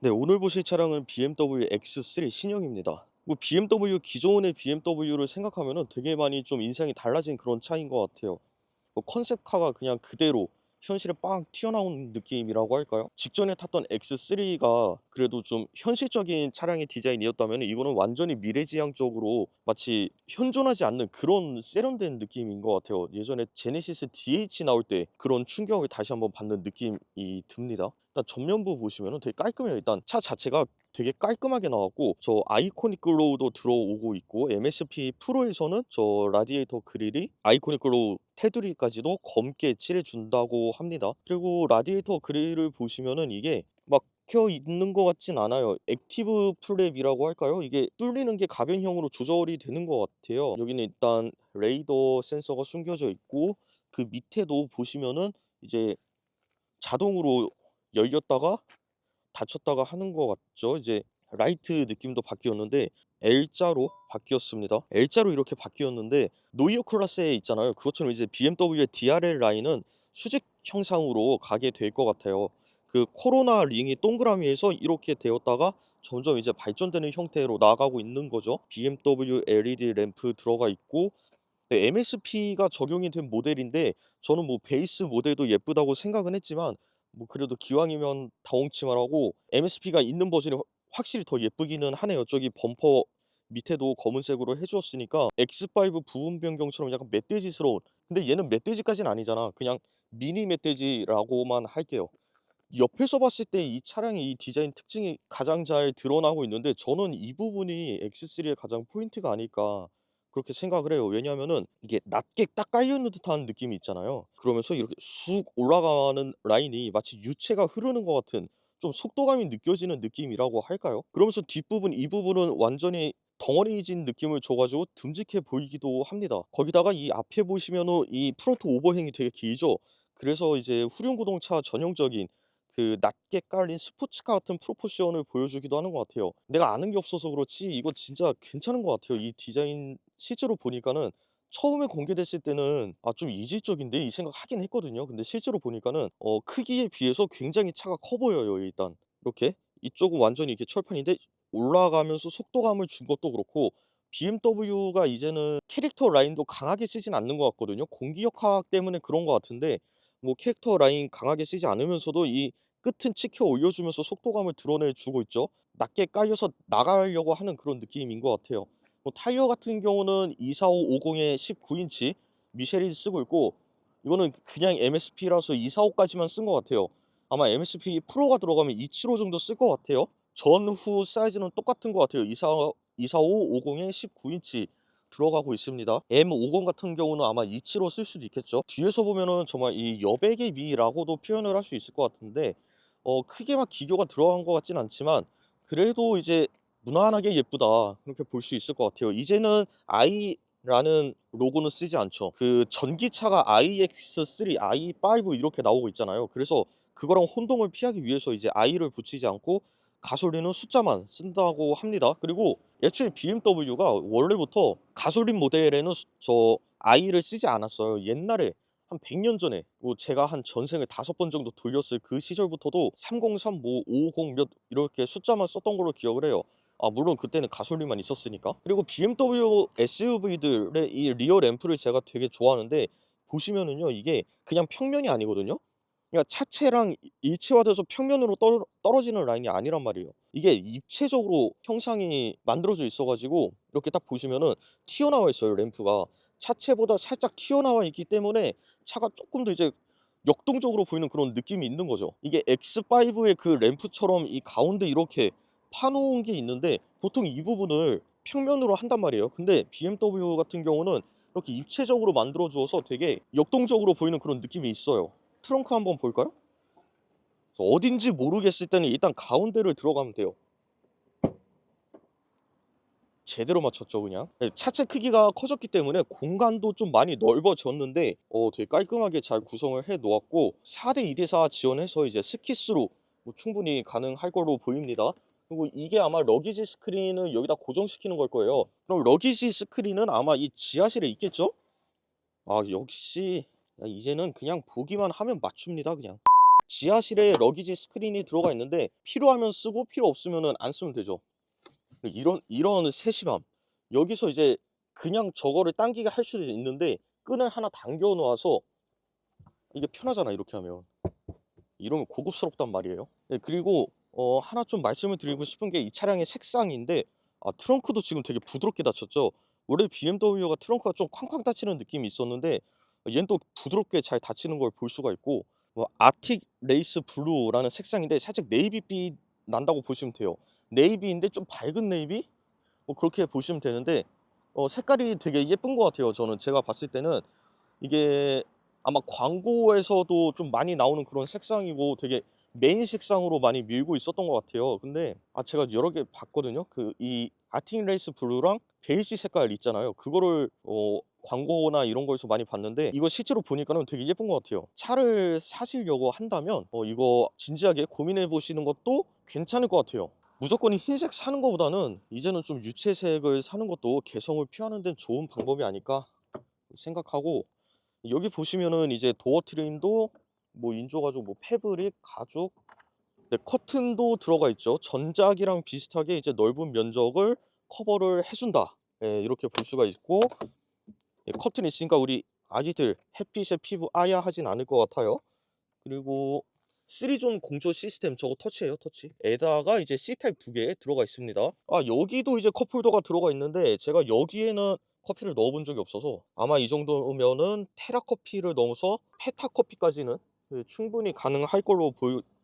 네, 오늘 보실 차량은 BMW X3 신형입니다. 뭐 BMW 기존의 BMW를 생각하면은 되게 많이 좀 인상이 달라진 그런 차인 것 같아요. 뭐 컨셉카가 그냥 그대로 현실에 빵 튀어나온 느낌이라고 할까요? 직전에 탔던 X3가 그래도 좀 현실적인 차량의 디자인이었다면 이거는 완전히 미래지향적으로 마치 현존하지 않는 그런 세련된 느낌인 것 같아요. 예전에 제네시스 DH 나올 때 그런 충격을 다시 한번 받는 느낌이 듭니다. 일단 전면부 보시면 되게 깔끔해요. 일단 차 자체가 되게 깔끔하게 나왔고 저 아이코닉 글로우도 들어오고 있고 MSP 프로에서는 저 라디에이터 그릴이 아이코닉 글로우 테두리까지도 검게 칠해준다고 합니다. 그리고 라디에이터 그릴을 보시면은 이게 막혀 있는 것 같진 않아요. 액티브 플랩이라고 할까요? 이게 뚫리는 게 가변형으로 조절이 되는 것 같아요. 여기는 일단 레이더 센서가 숨겨져 있고 그 밑에도 보시면은 이제 자동으로 열렸다가 닫혔다가 하는 것 같죠. 이제 라이트 느낌도 바뀌었는데 L자로 바뀌었습니다. L자로 이렇게 바뀌었는데 노이어 클래스에 있잖아요. 그것처럼 이제 BMW의 DRL 라인은 수직 형상으로 가게 될 것 같아요. 그 코로나 링이 동그라미에서 이렇게 되었다가 점점 이제 발전되는 형태로 나아가고 있는 거죠. BMW LED 램프 들어가 있고 네, MSP가 적용이 된 모델인데 저는 뭐 베이스 모델도 예쁘다고 생각은 했지만 뭐 그래도 기왕이면 다홍치마라고 MSP가 있는 버전이 확실히 더 예쁘기는 하네요. 저기 범퍼 밑에도 검은색으로 해 주었으니까 X5 부분 변경처럼 약간 멧돼지스러운, 근데 얘는 멧돼지까지는 아니잖아. 그냥 미니 멧돼지라고만 할게요. 옆에서 봤을 때 이 차량의 이 디자인 특징이 가장 잘 드러나고 있는데 저는 이 부분이 X3의 가장 포인트가 아닐까 그렇게 생각을 해요. 왜냐하면은 이게 낮게 딱 깔려 있는 듯한 느낌이 있잖아요. 그러면서 이렇게 쑥 올라가는 라인이 마치 유체가 흐르는 것 같은 좀 속도감이 느껴지는 느낌이라고 할까요? 그러면서 뒷부분 이 부분은 완전히 덩어리진 느낌을 줘 가지고 듬직해 보이기도 합니다. 거기다가 이 앞에 보시면은 이 프론트 오버행이 되게 길죠. 그래서 이제 후륜구동차 전형적인 그 낮게 깔린 스포츠카 같은 프로포션을 보여주기도 하는 것 같아요. 내가 아는 게 없어서 그렇지 이거 진짜 괜찮은 것 같아요. 이 디자인 실제로 보니까는 처음에 공개됐을 때는 '아 좀 이질적인데?' 이 생각하긴 했거든요. 근데 실제로 보니까는 크기에 비해서 굉장히 차가 커 보여요 일단. 이렇게 이쪽은 완전히 이렇게 철판인데 올라가면서 속도감을 준 것도 그렇고 BMW가 이제는 캐릭터 라인도 강하게 쓰진 않는 것 같거든요. 공기역학 때문에 그런 것 같은데 뭐 캐릭터 라인 강하게 쓰지 않으면서도 이 끝은 치켜 올려주면서 속도감을 드러내 주고 있죠. 낮게 깔려서 나가려고 하는 그런 느낌인 것 같아요. 뭐 타이어 같은 경우는 245-50에 19인치 미쉐린 쓰고 있고 이거는 그냥 MSP라서 245까지만 쓴 것 같아요. 아마 MSP 프로가 들어가면 275 정도 쓸 것 같아요. 전후 사이즈는 똑같은 것 같아요. 245-50에 19인치 들어가고 있습니다. M50 같은 경우는 아마 275 쓸 수도 있겠죠. 뒤에서 보면은 정말 이 여백의 미라고도 표현을 할 수 있을 것 같은데 크게 막 기교가 들어간 것 같진 않지만 그래도 이제 무난하게 예쁘다 그렇게 볼 수 있을 것 같아요. 이제는 i라는 로고는 쓰지 않죠. 그 전기차가 iX3, i5 이렇게 나오고 있잖아요. 그래서 그거랑 혼동을 피하기 위해서 이제 i를 붙이지 않고 가솔린은 숫자만 쓴다고 합니다. 그리고 애초에 BMW가 원래부터 가솔린 모델에는 저 i를 쓰지 않았어요. 옛날에 한 100년 전에 뭐 제가 한 전생을 5번 정도 돌렸을 그 시절부터도 30, 뭐 50 몇 이렇게 숫자만 썼던 걸로 기억을 해요. 아 물론 그때는 가솔린만 있었으니까. 그리고 BMW SUV들의 이 리어 램프를 제가 되게 좋아하는데 보시면은요 이게 그냥 평면이 아니거든요. 그러니까 차체랑 일체화돼서 평면으로 떨어지는 라인이 아니란 말이에요. 이게 입체적으로 형상이 만들어져 있어 가지고 이렇게 딱 보시면은 튀어나와 있어요 램프가. 차체보다 살짝 튀어나와 있기 때문에 차가 쪼끔 더 이제 역동적으로 보이는 그런 느낌이 있는 거죠. 이게 X5의 그 램프처럼 이 가운데 이렇게 파 놓은 게 있는데 보통 이 부분을 평면으로 한단 말이에요. 근데 BMW 같은 경우는 이렇게 입체적으로 만들어 주어서 되게 역동적으로 보이는 그런 느낌이 있어요. 트렁크 한번 볼까요? 어딘지 모르겠을 때는 일단 가운데를 들어가면 돼요. 제대로 맞췄죠 그냥. 예 차체 크기가 커졌기 때문에 공간도 좀 많이 넓어졌는데 되게 깔끔하게 잘 구성을 해 놓았고 4대 2대 4 지원해서 이제 스키스로 뭐 충분히 가능할 걸로 보입니다. 그리고 이게 아마 러기지 스크린을 여기다 고정시키는 걸 거예요. 그럼 러기지 스크린은 아마 이 지하실에 있겠죠? 아 역시 야 이제는 그냥 보기만 하면 맞춥니다 그냥. 지하실에 러기지 스크린이 들어가 있는데 필요하면 쓰고 필요 없으면은 안 쓰면 되죠. 이런 세심함. 여기서 이제 그냥 저거를 당기게 할 수도 있는데 끈을 하나 당겨 놓아서 이게 편하잖아 이렇게 하면. 이러면 고급스럽단 말이에요. 네, 그리고 하나 좀 말씀을 드리고 싶은 게 이 차량의 색상인데, 트렁크도 지금 되게 부드럽게 닫혔죠. 원래 BMW가 트렁크가 좀 쾅쾅 닫히는 느낌이 있었는데 얘는 또 부드럽게 잘 닫히는 걸 볼 수가 있고, 아틱 레이스 블루라는 색상인데 살짝 네이비빛 난다고 보시면 돼요. 네이비인데 좀 밝은 네이비? 그렇게 보시면 되는데 색깔이 되게 예쁜 것 같아요. 저는 제가 봤을 때는 이게 아마 광고에서도 좀 많이 나오는 그런 색상이고 되게 메인 색상으로 많이 밀고 있었던 것 같아요. 근데 제가 여러 개 봤거든요. 그 이 아팅 레이스 블루랑 베이지 색깔 있잖아요. 그거를 광고나 이런 거에서 많이 봤는데 이거 실제로 보니까는 되게 예쁜 것 같아요. 차를 사시려고 한다면 이거 진지하게 고민해 보시는 것도 괜찮을 것 같아요. 무조건 흰색 사는 것보다는 이제는 좀 유채색을 사는 것도 개성을 표하는 데는 좋은 방법이 아닐까 생각하고, 여기 보시면은 이제 도어 트림도 뭐 인조 가죽, 뭐 패브릭, 가죽, 네, 커튼도 들어가 있죠. 전작이랑 비슷하게 이제 넓은 면적을 커버를 해준다. 예, 이렇게 볼 수가 있고, 예, 커튼이 있으니까 우리 아기들 햇빛에 피부 아야 하진 않을 것 같아요. 그리고 3존 공조 시스템, 저거 터치예요, 터치. 에다가 이제 C타입 2개 들어가 있습니다. 여기도 이제 컵홀더가 들어가 있는데 제가 여기에는 커피를 넣어본 적이 없어서 아마 이 정도면은 테라커피를 넣어서 페타커피까지는 충분히 가능할 걸로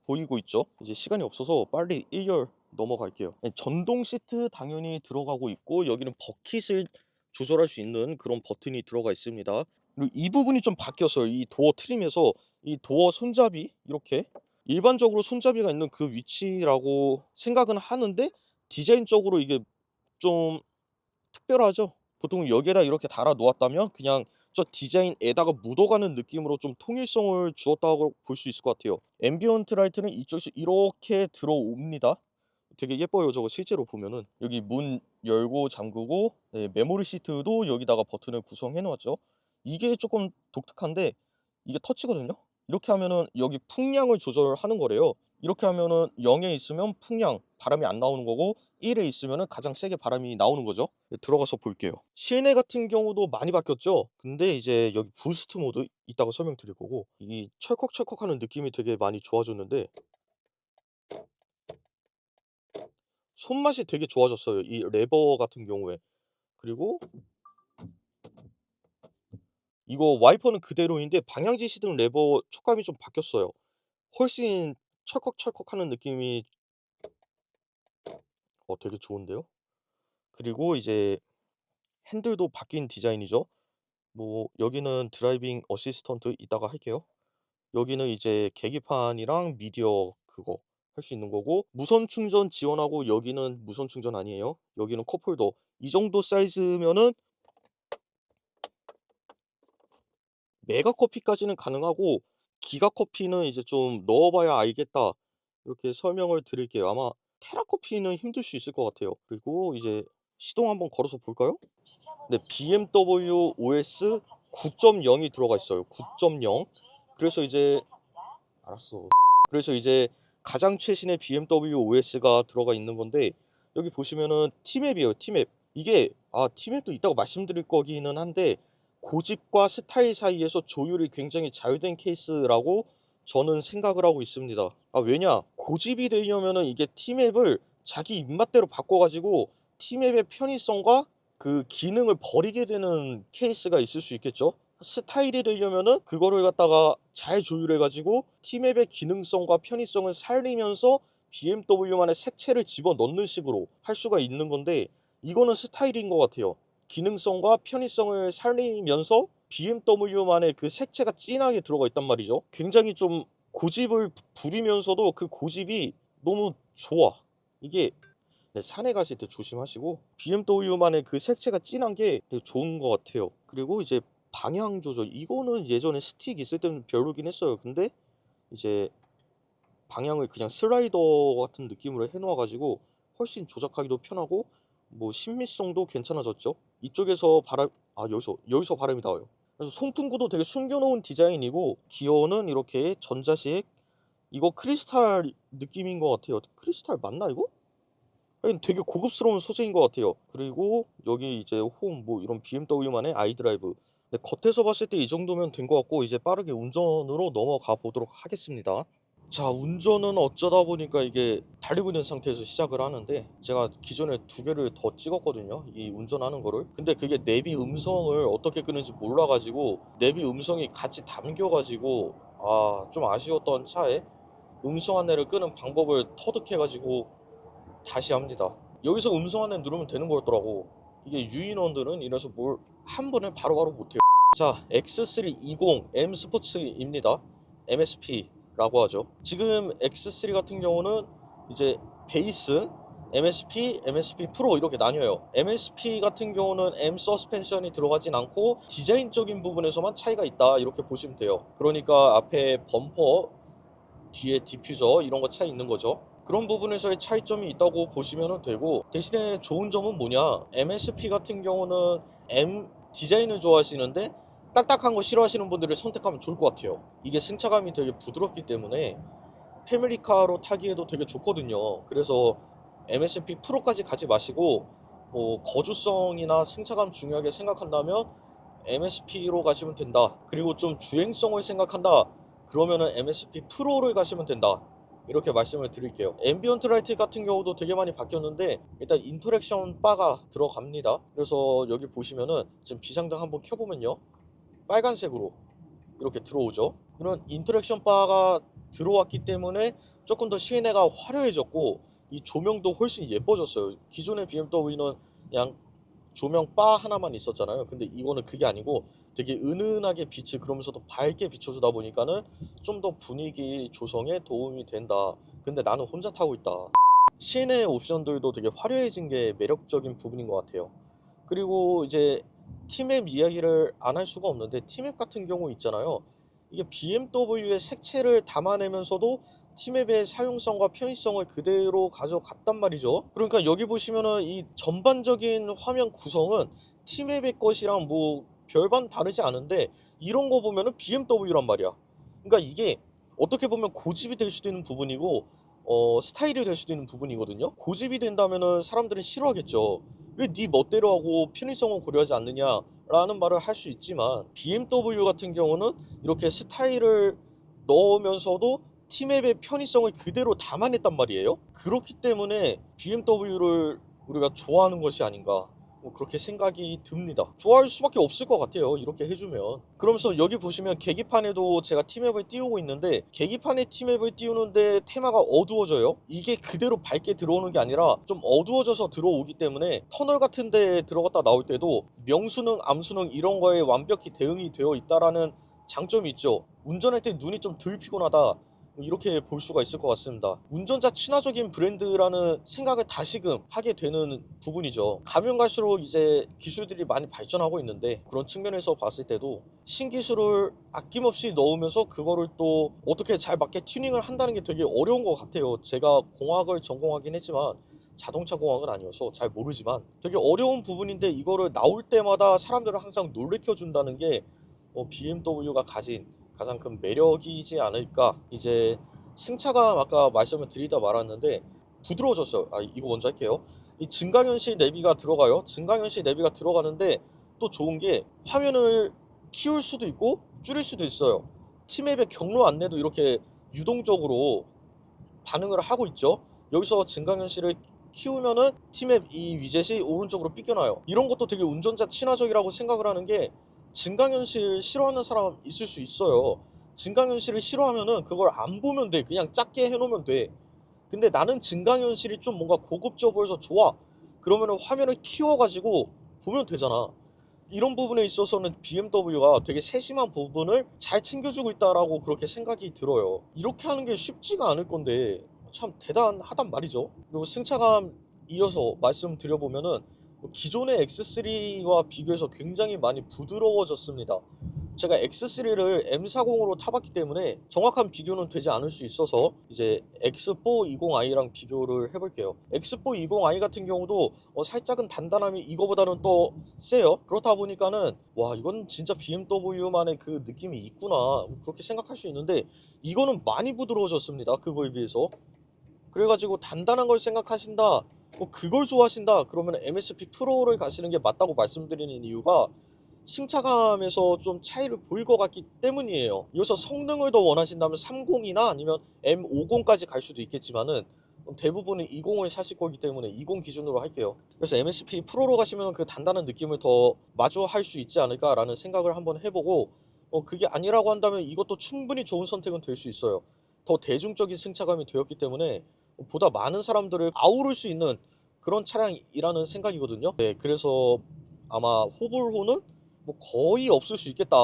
보이고 있죠. 이제 시간이 없어서 빨리 1열 넘어갈게요. 전동 시트 당연히 들어가고 있고 여기는 버킷을 조절할 수 있는 그런 버튼이 들어가 있습니다. 그리고 이 부분이 좀 바뀌었어요. 이 도어 트림에서 이 도어 손잡이, 이렇게 일반적으로 손잡이가 있는 그 위치라고 생각은 하는데 디자인적으로 이게 좀 특별하죠. 보통 여기에다 이렇게 달아 놓았다면 그냥 저 디자인에다가 묻어가는 느낌으로 좀 통일성을 주었다고 볼 수 있을 것 같아요. 앰비언트 라이트는 이쪽에서 이렇게 들어옵니다. 되게 예뻐요. 저거 실제로 보면은 여기 문 열고 잠그고, 네, 메모리 시트도 여기다가 버튼을 구성해 놓았죠. 이게 조금 독특한데 이게 터치거든요. 이렇게 하면은 여기 풍량을 조절하는 거래요. 이렇게 하면은 0에 있으면 풍량 바람이 안 나오는 거고 1에 있으면은 가장 세게 바람이 나오는 거죠. 네, 들어가서 볼게요. 실내 같은 경우도 많이 바뀌었죠. 근데 이제 여기 부스트 모드 이따가 설명드릴 거고, 이 철컥철컥하는 느낌이 되게 많이 좋아졌는데 손맛이 되게 좋아졌어요, 이 레버 같은 경우에. 그리고 이거 와이퍼는 그대로인데 방향지 시등 레버 촉감이 좀 바뀌었어요. 훨씬 철컥철컥하는 느낌이 되게 좋은데요. 그리고 이제 핸들도 바뀐 디자인이죠. 뭐 여기는 드라이빙 어시스턴트 이따가 할게요. 여기는 이제 계기판이랑 미디어 그거 할 수 있는 거고, 무선 충전 지원하고 여기는 무선 충전 아니에요. 여기는 컵홀더. 이 정도 사이즈면은 메가 커피까지는 가능하고 기가 커피는 이제 좀 넣어 봐야 알겠다. 이렇게 설명을 드릴게요. 아마 테라 커피는 힘들 수 있을 것 같아요. 그리고 이제 시동 한번 걸어서 볼까요? 네, BMW OS 9.0이 들어가 있어요. 9.0. 그래서 이제 알았어. 그래서 이제 가장 최신의 BMW OS가 들어가 있는 건데 여기 보시면은 T맵이에요. T맵. 이게 T맵도 이따가 말씀드릴 거기는 한데 고집과 스타일 사이에서 조율이 굉장히 잘 된 케이스라고 저는 생각을 하고 있습니다. 왜냐? 고집이 되려면은 이게 T맵을 자기 입맛대로 바꿔 가지고 T맵의 편의성과 그 기능을 버리게 되는 케이스가 있을 수 있겠죠. 스타일이 되려면은 그거를 갖다가 잘 조율해 가지고 T맵의 기능성과 편의성을 살리면서 BMW만의 색채를 집어넣는 식으로 할 수가 있는 건데, 이거는 스타일인 것 같아요. 기능성과 편의성을 살리면서 BMW만의 그 색채가 진하게 들어가 있단 말이죠. 굉장히 좀 고집을 부리면서도 그 고집이 너무 좋아. 이게, 네, 산에 가실 때 조심하시고 BMW만의 그 색채가 진한 게 되게 좋은 것 같아요. 그리고 이제 방향 조절, 이거는 예전에 스틱 있을 때는 별로긴 했어요. 근데 이제 방향을 그냥 슬라이더 같은 느낌으로 해 놓아 가지고 훨씬 조작하기도 편하고 뭐 신미성도 괜찮아졌죠. 이쪽에서 바람, 여기서 바람이 나와요. 그래서 송풍구도 되게 숨겨 놓은 디자인이고, 기어는 이렇게 전자식 이거 크리스탈 느낌인 것 같아요. 크리스탈 맞나 이거? 하여튼 되게 고급스러운 소재인 것 같아요. 그리고 여기 이제 홈 뭐 이런 BMW만의 아이드라이브. 근데 겉에서 봤을 때 이 정도면 된 것 같고 이제 빠르게 운전으로 넘어가 보도록 하겠습니다. 자, 운전은 어쩌다 보니까 이게 달리고 있는 상태에서 시작을 하는데 제가 기존에 두 개를 더 찍었거든요, 이 운전하는 거를. 근데 그게 내비 음성을 어떻게 끄는지 몰라 가지고 내비 음성이 같이 담겨 가지고 좀 아쉬웠던 차에 음성 안내를 끄는 방법을 터득해 가지고 다시 합니다. 여기서 음성 안내 누르면 되는 거였더라고. 이게 유인원들은 이래서 뭘 한 번에 바로바로 못해요. 자, X320 M 스포츠입니다. MSP라고 하죠. 지금 X3 같은 경우는 이제 베이스, MSP, MSP 프로 이렇게 나뉘어요. MSP 같은 경우는 M 서스펜션이 들어가진 않고 디자인적인 부분에서만 차이가 있다 이렇게 보시면 돼요. 그러니까 앞에 범퍼, 뒤에 디퓨저 이런 거 차이 있는 거죠. 그런 부분에서의 차이점이 있다고 보시면 되고, 대신에 좋은 점은 뭐냐, MSP 같은 경우는 M 디자인을 좋아하시는데 딱딱한 거 싫어하시는 분들을 선택하면 좋을 것 같아요. 이게 승차감이 되게 부드럽기 때문에 패밀리카로 타기에도 되게 좋거든요. 그래서 MSP 프로까지 가지 마시고 거주성이나 승차감 중요하게 생각한다면 MSP로 가시면 된다. 그리고 좀 주행성을 생각한다. 그러면은 MSP 프로를 가시면 된다. 이렇게 말씀을 드릴게요. 앰비언트 라이트 같은 경우도 되게 많이 바뀌었는데 일단 인터랙션 바가 들어갑니다. 그래서 여기 보시면은 지금 비상등 한번 켜보면요, 빨간색으로 이렇게 들어오죠. 이런 인터랙션 바가 들어왔기 때문에 조금 더 시내가 화려해졌고 이 조명도 훨씬 예뻐졌어요. 기존의 BMW는 그냥 조명 바 하나만 있었잖아요. 근데 이거는 그게 아니고 되게 은은하게 빛을 그러면서도 밝게 비춰주다 보니까는 좀 더 분위기 조성에 도움이 된다. 근데 나는 혼자 타고 있다. 시내 옵션들도 되게 화려해진 게 매력적인 부분인 것 같아요. 그리고 이제 T맵 이야기를 안 할 수가 없는데, T맵 같은 경우 있잖아요. 이게 BMW의 색채를 담아내면서도 T맵의 사용성과 편의성을 그대로 가져갔단 말이죠. 그러니까 여기 보시면은 이 전반적인 화면 구성은 T맵의 것이랑 뭐 별반 다르지 않은데 이런 거 보면은 BMW란 말이야. 그러니까 이게 어떻게 보면 고집이 될 수도 있는 부분이고 스타일이 될 수도 있는 부분이거든요. 고집이 된다면은 사람들은 싫어하겠죠. 왜 네 멋대로 하고 편의성은 고려하지 않느냐라는 말을 할 수 있지만, BMW 같은 경우는 이렇게 스타일을 넣으면서도 T맵의 편의성을 그대로 담아냈단 말이에요. 그렇기 때문에 BMW를 우리가 좋아하는 것이 아닌가, 뭐 그렇게 생각이 듭니다. 좋아할 수밖에 없을 것 같아요, 이렇게 해주면. 그러면서 여기 보시면 계기판에도 제가 T맵을 띄우고 있는데, 계기판에 T맵을 띄우는데 테마가 어두워져요. 이게 그대로 밝게 들어오는 게 아니라 좀 어두워져서 들어오기 때문에 터널 같은 데 들어갔다 나올 때도 명수능, 암수능 이런 거에 완벽히 대응이 되어 있다라는 장점이 있죠. 운전할 때 눈이 좀 덜 피곤하다, 이렇게 볼 수가 있을 것 같습니다. 운전자 친화적인 브랜드라는 생각을 다시금 하게 되는 부분이죠. 가면 갈수록 이제 기술들이 많이 발전하고 있는데, 그런 측면에서 봤을 때도 신기술을 아낌없이 넣으면서 그거를 또 어떻게 잘 맞게 튜닝을 한다는 게 되게 어려운 것 같아요. 제가 공학을 전공하긴 했지만 자동차 공학은 아니어서 잘 모르지만 되게 어려운 부분인데, 이거를 나올 때마다 사람들을 항상 놀래켜 준다는 게 BMW가 가진 가장 큰 매력이지 않을까. 이제 승차감 아까 말씀을 드리다 말았는데 부드러워졌어요. 이거 먼저 할게요. 이 증강현실 내비가 들어가요. 증강현실 내비가 들어가는데 또 좋은 게 화면을 키울 수도 있고 줄일 수도 있어요. T맵의 경로 안내도 이렇게 유동적으로 반응을 하고 있죠. 여기서 증강현실을 키우면은 T맵 이 위젯이 오른쪽으로 삐껴나요. 이런 것도 되게 운전자 친화적이라고 생각을 하는 게, 증강현실 싫어하는 사람 있을 수 있어요. 증강현실을 싫어하면은 그걸 안 보면 돼. 그냥 작게 해놓으면 돼. 근데 나는 증강현실이 좀 뭔가 고급져 보여서 좋아. 그러면은 화면을 키워가지고 보면 되잖아. 이런 부분에 있어서는 BMW가 되게 세심한 부분을 잘 챙겨주고 있다라고 그렇게 생각이 들어요. 이렇게 하는 게 쉽지가 않을 건데 참 대단하단 말이죠. 그리고 승차감 이어서 말씀드려보면은 기존의 X3와 비교해서 굉장히 많이 부드러워졌습니다. 제가 X3를 M40으로 타봤기 때문에 정확한 비교는 되지 않을 수 있어서 이제 X420i랑 비교를 해볼게요. X420i 같은 경우도 살짝은 단단함이 이거보다는 또 세요. 그렇다 보니까는 와, 이건 진짜 BMW만의 그 느낌이 있구나, 그렇게 생각할 수 있는데 이거는 많이 부드러워졌습니다, 그거에 비해서. 그래가지고 단단한 걸 생각하신다, 뭐 그걸 좋아하신다 그러면 MSP 프로를 가시는 게 맞다고 말씀드리는 이유가 승차감에서 좀 차이를 보일 것 같기 때문이에요. 여기서 성능을 더 원하신다면 30이나 아니면 M50까지 갈 수도 있겠지만은 대부분은 20을 사실 거기 때문에 20 기준으로 할게요. 그래서 MSP 프로로 가시면 그 단단한 느낌을 더 마주할 수 있지 않을까라는 생각을 한번 해보고, 그게 아니라고 한다면 이것도 충분히 좋은 선택은 될 수 있어요. 더 대중적인 승차감이 되었기 때문에 보다 많은 사람들을 아우를 수 있는 그런 차량이라는 생각이거든요. 네, 그래서 아마 호불호는 뭐 거의 없을 수 있겠다,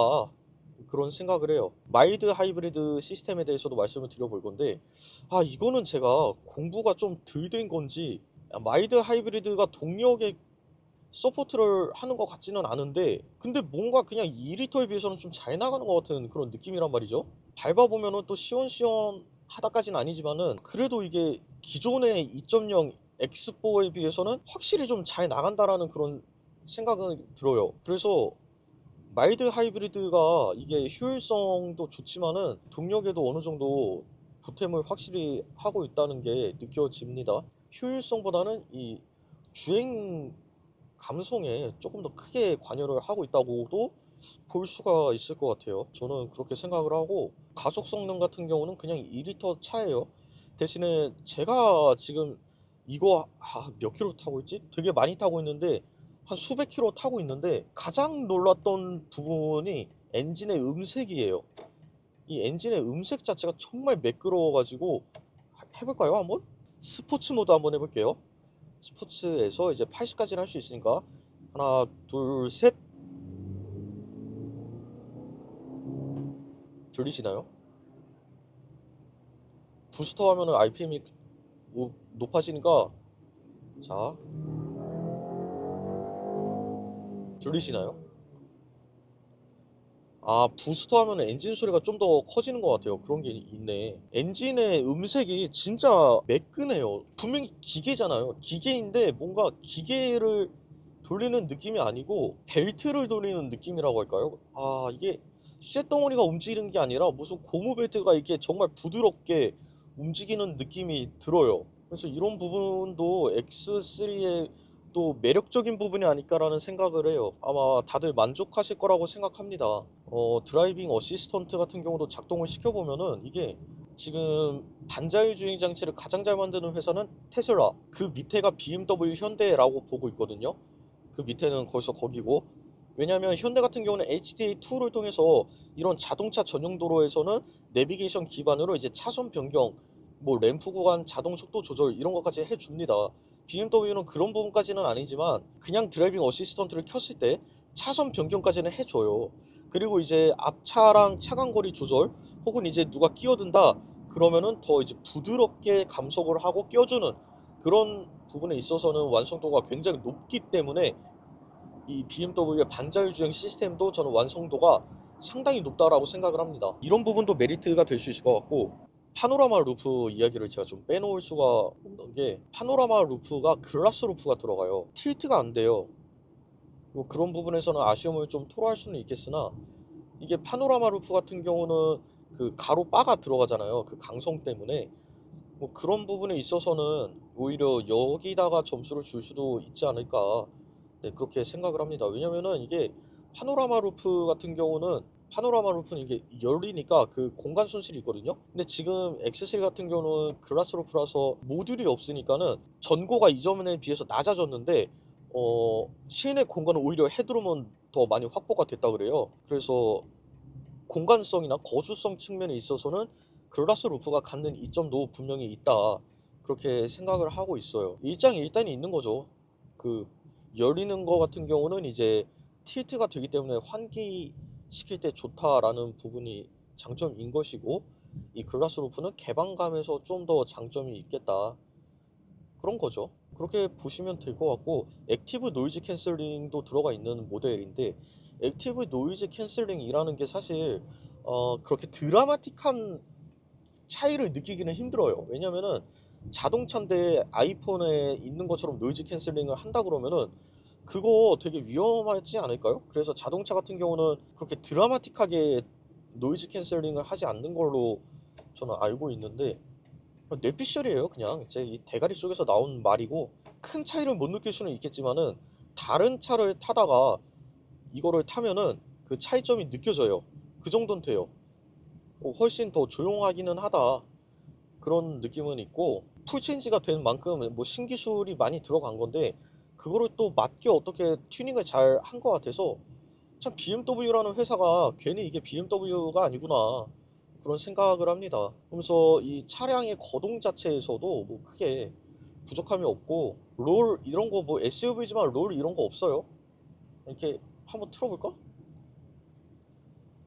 그런 생각을 해요. 마일드 하이브리드 시스템에 대해서도 말씀을 드려볼 건데, 이거는 제가 공부가 좀 덜 된 건지 마일드 하이브리드가 동력에 서포트를 하는 것 같지는 않은데, 근데 뭔가 그냥 2리터에 비해서는 좀 잘 나가는 것 같은 그런 느낌이란 말이죠. 밟아보면은 또 시원시원하다까지는 아니지만은 그래도 이게 기존의 2.0 X4에 비해서는 확실히 좀 잘 나간다라는 그런 생각은 들어요. 그래서 마일드 하이브리드가 이게 효율성도 좋지만은 동력에도 어느 정도 보탬을 확실히 하고 있다는 게 느껴집니다. 효율성보다는 이 주행 감성에 조금 더 크게 관여를 하고 있다고도 볼 수가 있을 것 같아요. 저는 그렇게 생각을 하고, 가속 성능 같은 경우는 그냥 2리터 차예요. 대신에 제가 지금 이거 몇 킬로 타고 있지? 되게 많이 타고 있는데 한 수백 킬로 타고 있는데 가장 놀랐던 부분이 엔진의 음색이에요. 이 엔진의 음색 자체가 정말 매끄러워가지고, 해볼까요 한번? 스포츠 모드 한번 해볼게요. 스포츠에서 이제 80까지는 할 수 있으니까 하나 둘 셋. 들리시나요? 부스터 하면은 RPM이 높아지니까. 자, 들리시나요? 부스터 하면은 엔진 소리가 좀 더 커지는 것 같아요. 그런 게 있네. 엔진의 음색이 진짜 매끈해요. 분명히 기계잖아요. 기계인데 뭔가 기계를 돌리는 느낌이 아니고 벨트를 돌리는 느낌이라고 할까요? 이게 쇳덩어리가 움직이는 게 아니라 무슨 고무 벨트가 이렇게 정말 부드럽게 움직이는 느낌이 들어요. 그래서 이런 부분도 X3의 또 매력적인 부분이 아닐까라는 생각을 해요. 아마 다들 만족하실 거라고 생각합니다. 드라이빙 어시스턴트 같은 경우도 작동을 시켜보면은 이게 지금 반자율 주행 장치를 가장 잘 만드는 회사는 테슬라, 그 밑에가 BMW 현대라고 보고 있거든요. 그 밑에는 거기서 거기고, 왜냐하면 현대 같은 경우는 HTA2를 통해서 이런 자동차 전용 도로에서는 내비게이션 기반으로 이제 차선 변경, 뭐 램프 구간 자동 속도 조절 이런 것까지 해줍니다. BMW는 그런 부분까지는 아니지만 그냥 드라이빙 어시스턴트를 켰을 때 차선 변경까지는 해줘요. 그리고 이제 앞차랑 차간거리 조절, 혹은 이제 누가 끼어든다 그러면은 더 이제 부드럽게 감속을 하고 껴주는 그런 부분에 있어서는 완성도가 굉장히 높기 때문에 이 BMW의 반자율 주행 시스템도 저는 완성도가 상당히 높다라고 생각을 합니다. 이런 부분도 메리트가 될 수 있을 것 같고, 파노라마 루프 이야기를 제가 좀 빼놓을 수가 없는 게, 파노라마 루프가 글라스 루프가 들어가요. 틸트가 안 돼요. 뭐 그런 부분에서는 아쉬움을 좀 토로할 수는 있겠으나, 이게 파노라마 루프 같은 경우는 그 가로 바가 들어가잖아요. 그 강성 때문에. 뭐 그런 부분에 있어서는 오히려 여기다가 점수를 줄 수도 있지 않을까, 네, 그렇게 생각을 합니다. 왜냐면은 이게 파노라마 루프 같은 경우는, 파노라마 루프는 이게 열리니까 그 공간 손실이 있거든요. 근데 지금 X3 같은 경우는 글라스 루프라서 모듈이 없으니까는 전고가 이전에 비해서 낮아졌는데 시내 공간은 오히려 헤드룸은 더 많이 확보가 됐다 그래요. 그래서 공간성이나 거주성 측면에 있어서는 글라스 루프가 갖는 이점도 분명히 있다, 그렇게 생각을 하고 있어요. 일장일단이 있는 거죠. 그 열리는 거 같은 경우는 이제 틸트가 되기 때문에 환기시킬 때 좋다라는 부분이 장점인 것이고, 이 글라스 루프는 개방감에서 좀 더 장점이 있겠다, 그런 거죠. 그렇게 보시면 될 것 같고, 액티브 노이즈 캔슬링도 들어가 있는 모델인데, 액티브 노이즈 캔슬링이라는 게 사실 그렇게 드라마틱한 차이를 느끼기는 힘들어요. 왜냐면은 자동차인데 아이폰에 있는 것처럼 노이즈 캔슬링을 한다 그러면은 그거 되게 위험하지 않을까요? 그래서 자동차 같은 경우는 그렇게 드라마틱하게 노이즈 캔슬링을 하지 않는 걸로 저는 알고 있는데 뇌피셜이에요. 그냥 제 이 대가리 속에서 나온 말이고 큰 차이를 못 느낄 수는 있겠지만은 다른 차를 타다가 이거를 타면은 그 차이점이 느껴져요. 그 정도는 돼요. 훨씬 더 조용하기는 하다. 그런 느낌은 있고 풀체인지가 된 만큼 뭐 신기술이 많이 들어간 건데 그거를 또 맞게 어떻게 튜닝을 잘 한 것 같아서 참 BMW라는 회사가 괜히 이게 BMW가 아니구나 그런 생각을 합니다. 그러면서 이 차량의 거동 자체에서도 뭐 크게 부족함이 없고 롤 이런 거 뭐 SUV지만 롤 이런 거 없어요. 이렇게 한번 틀어볼까?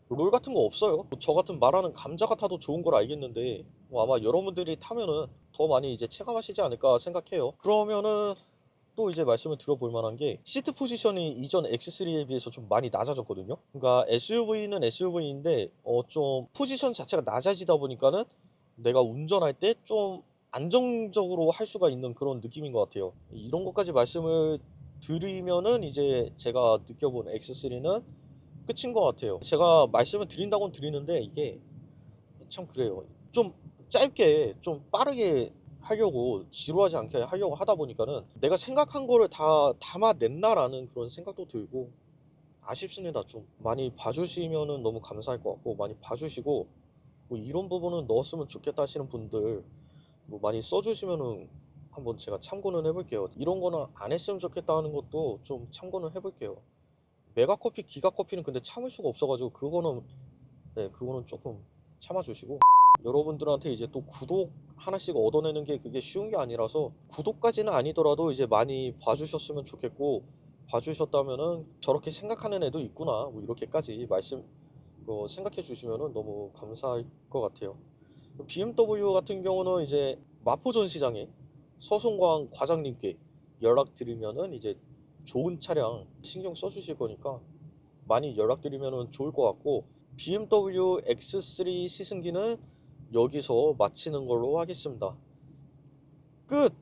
롤 같은 거 없어요. 뭐저 같은 말하는 감자가 타도 좋은 걸 알겠는데 뭐 아마 여러분들이 타면은 더 많이 이제 체감하시지 않을까 생각해요. 그러면은 또 이제 말씀을 드려볼 만한 게 시트 포지션이 이전 X3에 비해서 좀 많이 낮아졌거든요. 그러니까 SUV는 SUV인데 좀 포지션 자체가 낮아지다 보니까는 내가 운전할 때 좀 안정적으로 할 수가 있는 그런 느낌인 것 같아요. 이런 것까지 말씀을 드리면은 이제 제가 느껴본 X3는 끝인 것 같아요. 제가 말씀을 드린다고는 드리는데 이게 참 그래요. 좀 짧게 좀 빠르게 하려고 지루하지 않게 하려고 하다 보니까는 내가 생각한 거를 다 담아냈나라는 그런 생각도 들고 아쉽습니다. 좀 많이 봐주시면은 너무 감사할 것 같고 많이 봐주시고 뭐 이런 부분은 넣었으면 좋겠다 하시는 분들 뭐 많이 써주시면은 한번 제가 참고는 해볼게요. 이런 거는 안 했으면 좋겠다 하는 것도 좀 참고는 해볼게요. 메가커피, 기가커피는 근데 참을 수가 없어가지고 그거는 네, 그거는 조금 참아주시고 여러분들한테 이제 또 구독 하나씩 얻어내는 게 그게 쉬운 게 아니라서 구독까지는 아니더라도 이제 많이 봐주셨으면 좋겠고 봐주셨다면은 저렇게 생각하는 애도 있구나 뭐 이렇게까지 말씀 생각해 주시면은 너무 감사할 것 같아요. BMW 같은 경우는 이제 마포전 시장에 서송광 과장님께 연락드리면은 이제 좋은 차량 신경 써주실 거니까 많이 연락드리면 좋을 것 같고 BMW X3 시승기는 여기서 마치는 걸로 하겠습니다. 끝!